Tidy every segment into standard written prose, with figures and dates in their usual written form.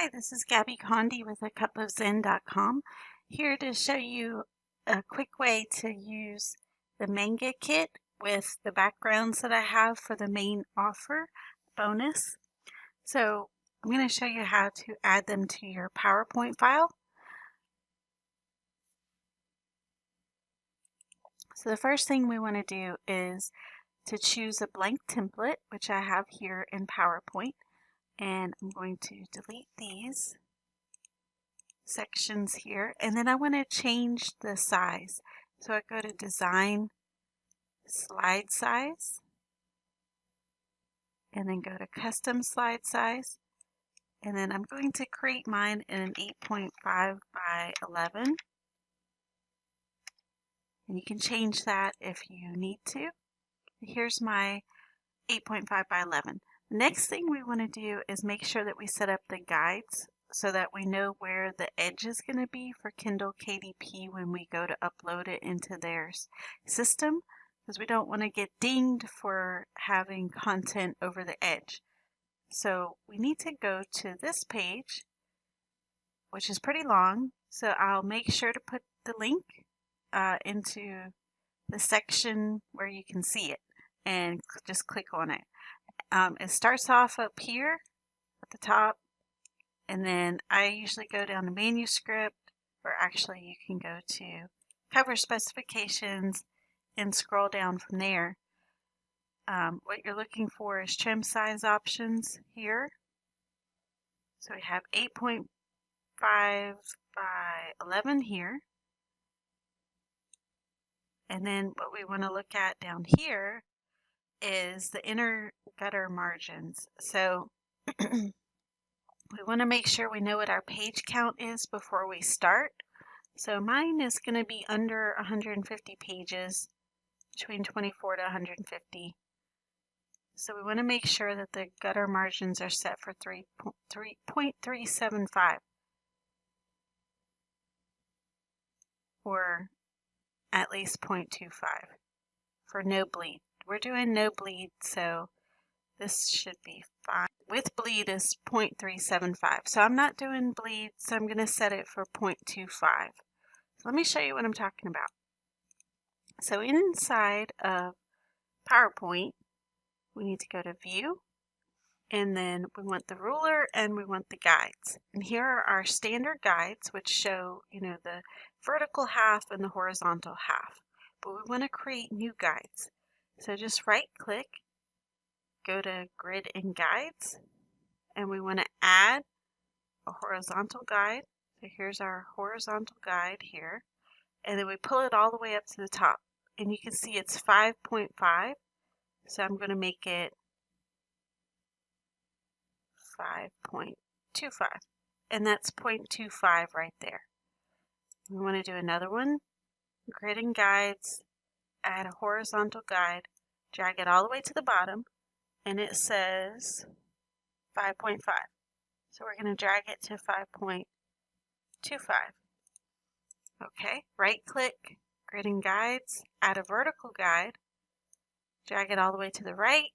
Hi, this is Gabby Condi with acupofzen.com, here to show you a quick way to use the Manga Kit with the backgrounds that I have for the main offer bonus. So I'm going to show you how to add them to your PowerPoint file. So the first thing we want to do is to choose a blank template, which I have here in PowerPoint, and I'm going to delete these sections here, and then I want to change the size. So I go to Design, Slide Size, and then go to Custom Slide Size, and then I'm going to create mine in an 8.5 by 11, and you can change that if you need to. Here's my 8.5 by 11. The next thing we want to do is make sure that we set up the guides so that we know where the edge is going to be for Kindle KDP when we go to upload it into their system, because we don't want to get dinged for having content over the edge. So we need to go to this page, which is pretty long, so I'll make sure to put the link into the section where you can see it and just click on it. It starts off up here at the top, and then I usually go down to manuscript, or actually you can go to cover specifications and scroll down from there. What you're looking for is trim size options here. So we have 8.5 by 11 here. And then what we want to look at down here is the inner gutter margins. So we want to make sure we know what our page count is before we start. So mine is going to be under 150 pages, between 24 to 150. So we want to make sure that the gutter margins are set for 3.375 or at least 0.25 for no bleed. We're doing no bleed, so this should be fine. With bleed is 0.375. So I'm not doing bleed, so I'm going to set it for 0.25. So let me show you what I'm talking about. So inside of PowerPoint, we need to go to View, and then we want the ruler and we want the guides. And here are our standard guides, which show, the vertical half and the horizontal half. But we want to create new guides. So just right click, go to Grid and Guides, and we want to add a horizontal guide. So here's our horizontal guide here, and then we pull it all the way up to the top, and you can see it's 5.5. So I'm going to make it 5.25, and that's 0.25 right there. We want to do another one, Grid and Guides, add a horizontal guide, drag it all the way to the bottom, and it says 5.5. So we're going to drag it to 5.25. Okay, right click, Grid and Guides, add a vertical guide, drag it all the way to the right,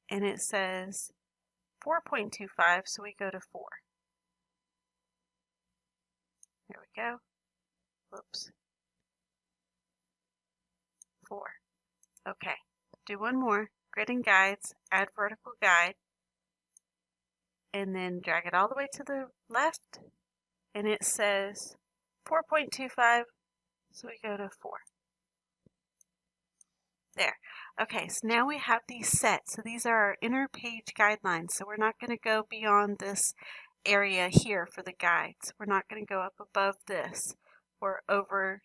and it says 4.25, so we go to 4. There we go. Whoops. 4. Okay, do one more. Grid and Guides, add vertical guide, and then drag it all the way to the left, and it says 4.25, so we go to 4. There. Okay, so now we have these set. So these are our inner page guidelines. So we're not going to go beyond this area here for the guides. We're not going to go up above this or over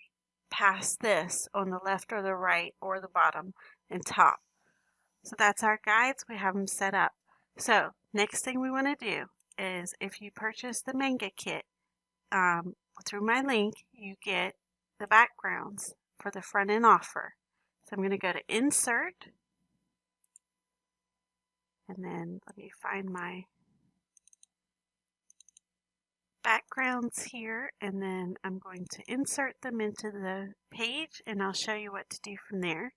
past this on the left or the right or the bottom and top. So that's our guides. We have them set up. So next thing we want to do is, if you purchase the Manga Kit through my link, you get the backgrounds for the front end offer. So I'm going to go to Insert, and then let me find my backgrounds here, and then I'm going to insert them into the page, and I'll show you what to do from there.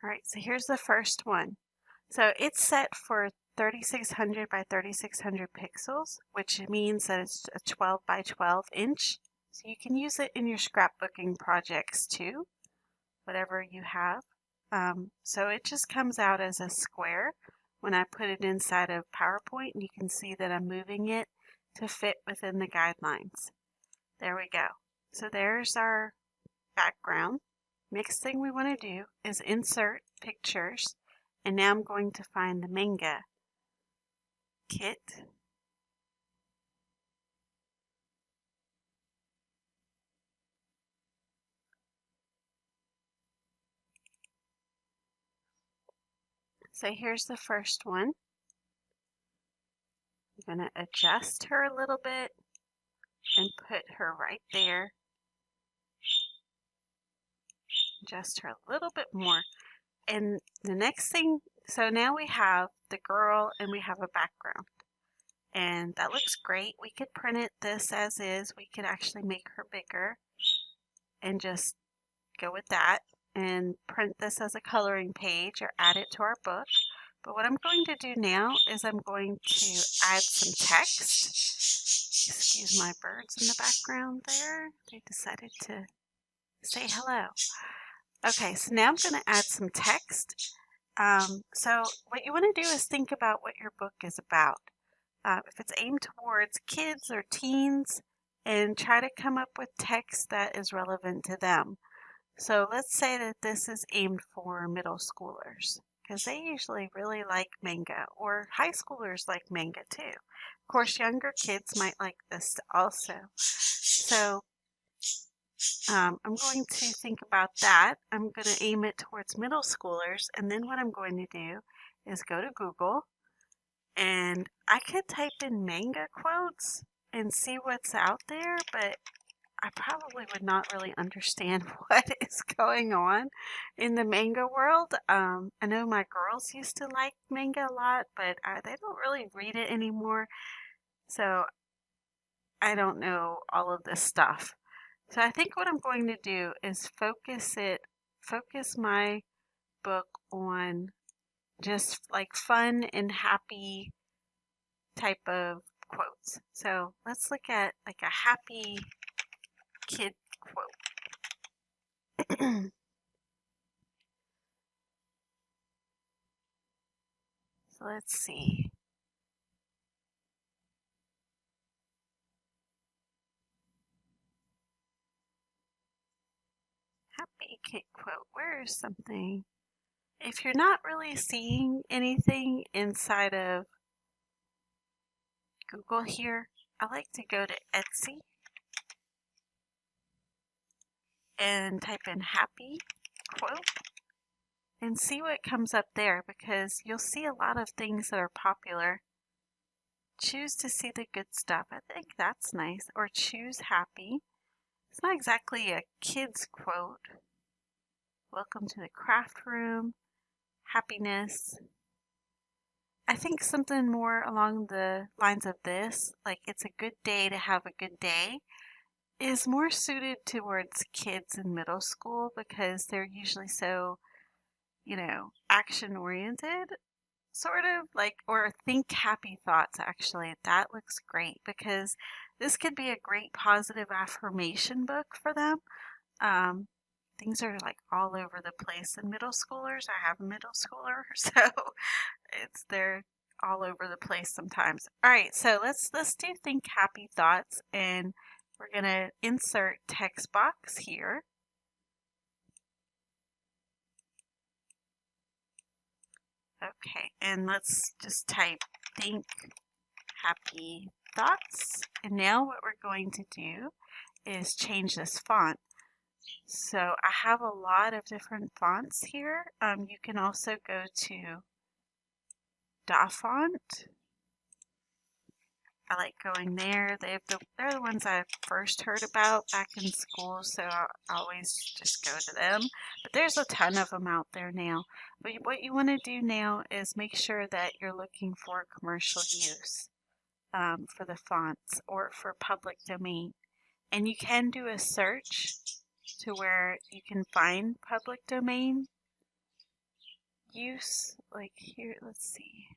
Alright, so here's the first one. So it's set for 3600 by 3600 pixels, which means that it's a 12 by 12 inch. So you can use it in your scrapbooking projects too, whatever you have. So it just comes out as a square when I put it inside of PowerPoint, and you can see that I'm moving it to fit within the guidelines. There we go. So there's our background. Next thing we want to do is insert pictures, and now I'm going to find the Manga Kit. So here's the first one. I'm going to adjust her a little bit and put her right there. Adjust her a little bit more. And the next thing, so now we have the girl and we have a background. And that looks great. We could print it this as is. We could actually make her bigger and just go with that and print this as a coloring page or add it to our book. But what I'm going to do now is I'm going to add some text. Excuse my birds in the background there. They decided to say hello. Okay, so now I'm going to add some text. So what you want to do is think about what your book is about. If it's aimed towards kids or teens, and try to come up with text that is relevant to them. So let's say that this is aimed for middle schoolers, because they usually really like manga, or high schoolers like manga too. Of course, younger kids might like this also. So I'm going to think about that. I'm going to aim it towards middle schoolers, and then what I'm going to do is go to Google, and I could type in manga quotes and see what's out there, but I probably would not really understand what is going on in the manga world. I know my girls used to like manga a lot, but they don't really read it anymore, so I don't know all of this stuff. So I think what I'm going to do is focus my book on just like fun and happy type of quotes. So let's look at like a happy kid quote. So let's see. Happy kid quote. Where is something? If you're not really seeing anything inside of Google here, I like to go to Etsy and type in happy quote and see what comes up there, because you'll see a lot of things that are popular. Choose to see the good stuff. I think that's nice. Or choose happy. It's not exactly a kid's quote. Welcome to the craft room. Happiness. I think something more along the lines of this, like it's a good day to have a good day, is more suited towards kids in middle school, because they're usually so, action oriented, sort of like, or think happy thoughts. Actually, that looks great, because this could be a great positive affirmation book for them. Things are like all over the place in middle schoolers. I have a middle schooler, so they're all over the place sometimes. All right, so let's do think happy thoughts, and we're gonna insert text box here. Okay, and let's just type think happy thoughts. And now what we're going to do is change this font. So I have a lot of different fonts here. You can also go to DaFont. I like going there. They're the ones I first heard about back in school, so I always just go to them. But there's a ton of them out there now. But what you want to do now is make sure that you're looking for commercial use for the fonts, or for public domain. And you can do a search to where you can find public domain. use, like here, let's see.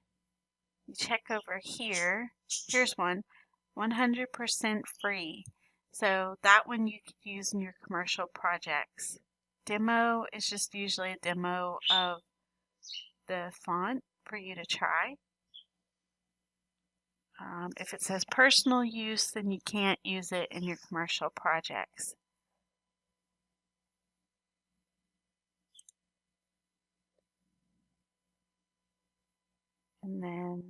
You check over here. Here's one, 100% free. So that one you could use in your commercial projects. Demo is just usually a demo of the font for you to try. If it says personal use, then you can't use it in your commercial projects. And then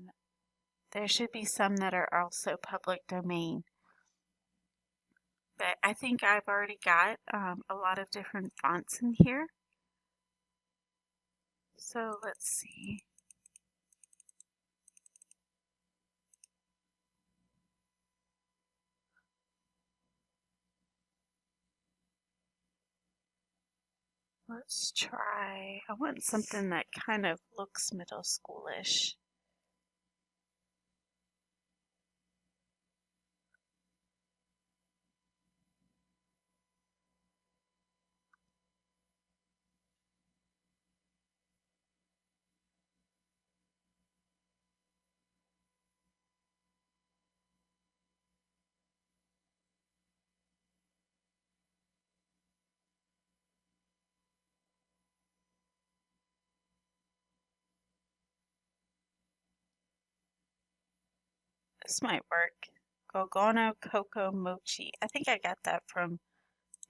there should be some that are also public domain. But I think I've already got a lot of different fonts in here. So let's see. Let's try, I want something that kind of looks middle schoolish. This might work. Gogono Cocoa Mochi. I think I got that from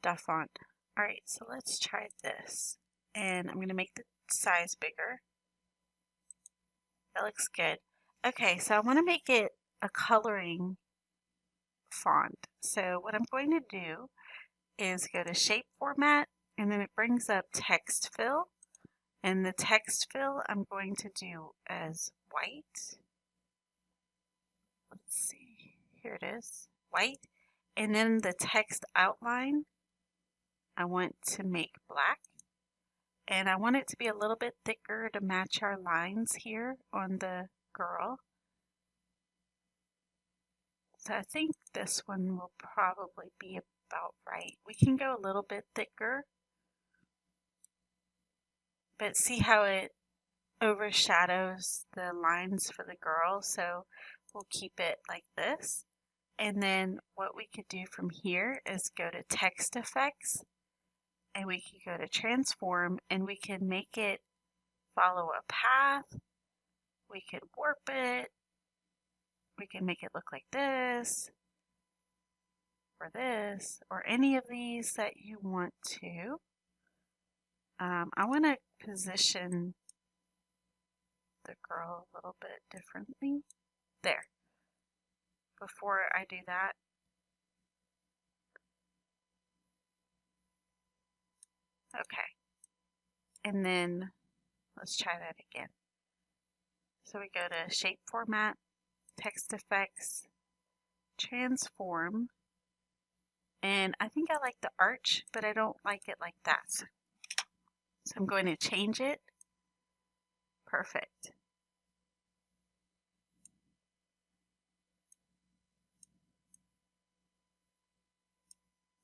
Dafont. Alright, so let's try this. And I'm going to make the size bigger. That looks good. Okay, so I want to make it a coloring font. So what I'm going to do is go to Shape Format, and then it brings up Text Fill. And the text fill I'm going to do as white. Let's see, here it is, white. And then the text outline I want to make black. And I want it to be a little bit thicker to match our lines here on the girl. So I think this one will probably be about right. We can go a little bit thicker, but see how it overshadows the lines for the girl. So we'll keep it like this. And then what we could do from here is go to text effects, and we can go to transform, and we can make it follow a path. We could warp it. We can make it look like this, or any of these that you want to. I want to position the girl a little bit differently. There. Before I do that, okay. And then let's try that again. So we go to Shape Format, Text Effects, Transform, and I think I like the arch, but I don't like it like that. So I'm going to change it. Perfect.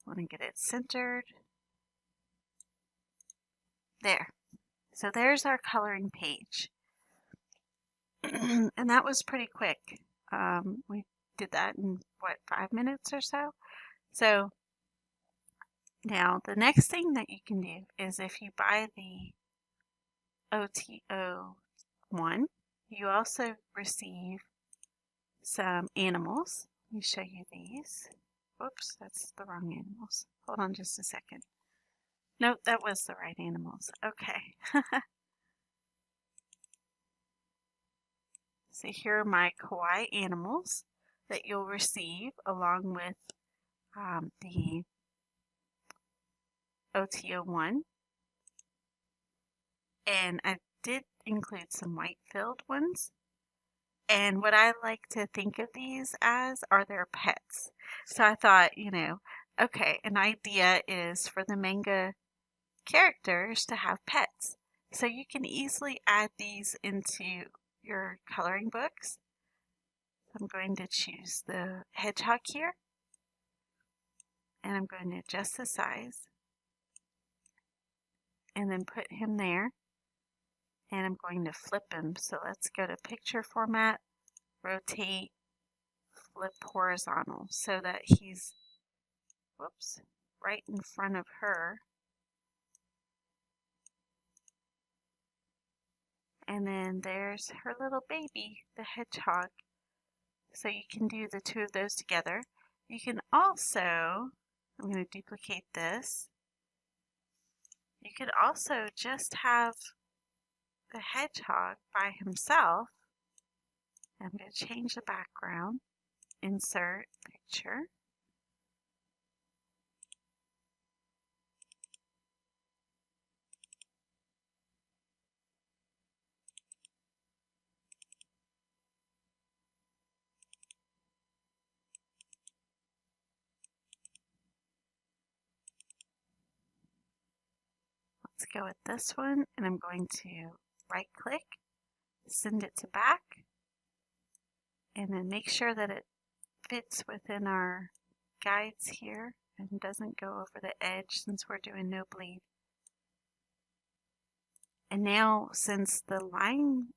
I want to get it centered. There. So there's our coloring page. And that was pretty quick. We did that in, what, 5 minutes or so? So now the next thing that you can do is if you buy the OTO1, you also receive some animals. Let me show you these. Whoops, that's the wrong animals. Hold on just a second. Nope, that was the right animals. Okay. So here are my kawaii animals that you'll receive along with the OTO1. And I did include some white filled ones. And what I like to think of these as are their pets. So I thought, okay, an idea is for the manga characters to have pets. So you can easily add these into your coloring books. I'm going to choose the hedgehog here, and I'm going to adjust the size and then put him there. and I'm going to flip him. So let's go to picture format, rotate, flip horizontal so that he's, whoops, right in front of her. And then there's her little baby, the hedgehog. So you can do the two of those together. You can also, I'm going to duplicate this. You could also just have the hedgehog by himself. I'm going to change the background, insert picture. Let's go with this one, and I'm going to right click, send it to back, and then make sure that it fits within our guides here and doesn't go over the edge since we're doing no bleed. And now since the line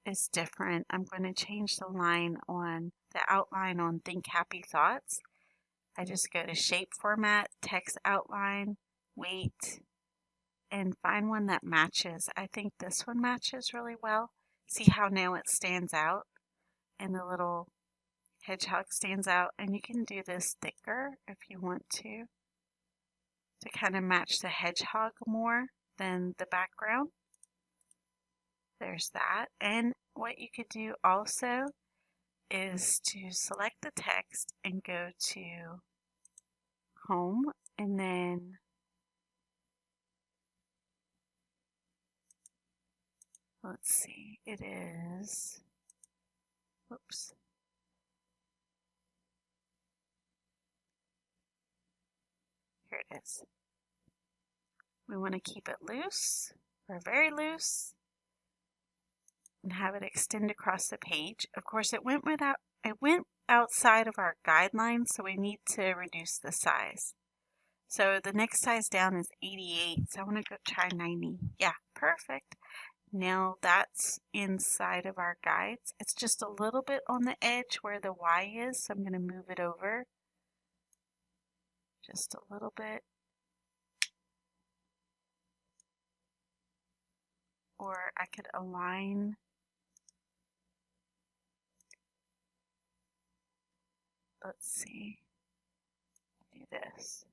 is different, I'm going to change the line on the outline on Think Happy Thoughts. I just go to shape format, text outline, weight, and find one that matches. I think this one matches really well. See how now it stands out and the little hedgehog stands out, and you can do this thicker if you want to kind of match the hedgehog more than the background. There's that. And what you could do also is to select the text and go to home, and then let's see, it is, whoops. Here it is. We want to keep it loose, or very loose, and have it extend across the page. Of course, it went outside of our guidelines, so we need to reduce the size. So the next size down is 88, so I want to go try 90. Yeah, perfect. Now that's inside of our guides. It's just a little bit on the edge where the Y is, so I'm going to move it over just a little bit. Or I could align. Let's see. Do this.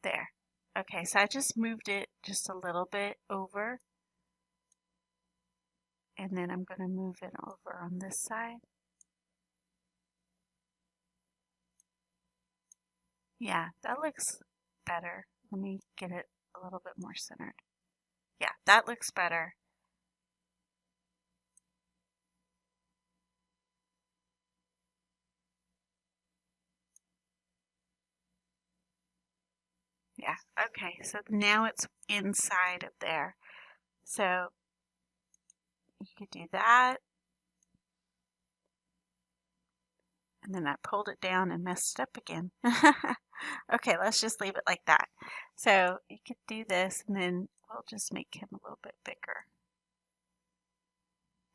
There. Okay, so I just moved it just a little bit over. And then I'm going to move it over on this side. Yeah, that looks better. Let me get it a little bit more centered. Yeah, that looks better. Yeah, okay, so now it's inside of there. So you could do that. And then I pulled it down and messed it up again. Okay, let's just leave it like that. So you could do this, and then we'll just make him a little bit bigger.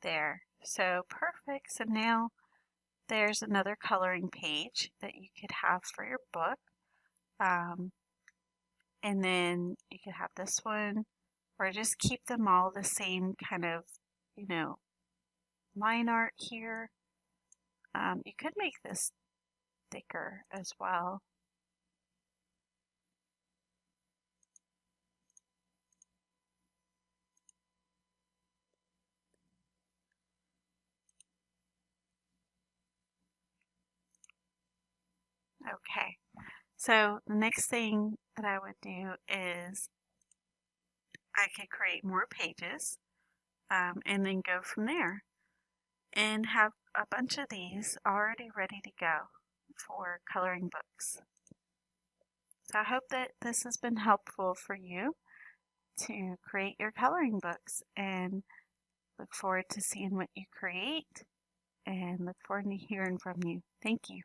There. So perfect. So now there's another coloring page that you could have for your book. And then you could have this one, or just keep them all the same kind of, line art here. You could make this thicker as well. Okay, so the next thing that I would do is I could create more pages and then go from there and have a bunch of these already ready to go for coloring books. So I hope that this has been helpful for you to create your coloring books, and look forward to seeing what you create and look forward to hearing from you. Thank you.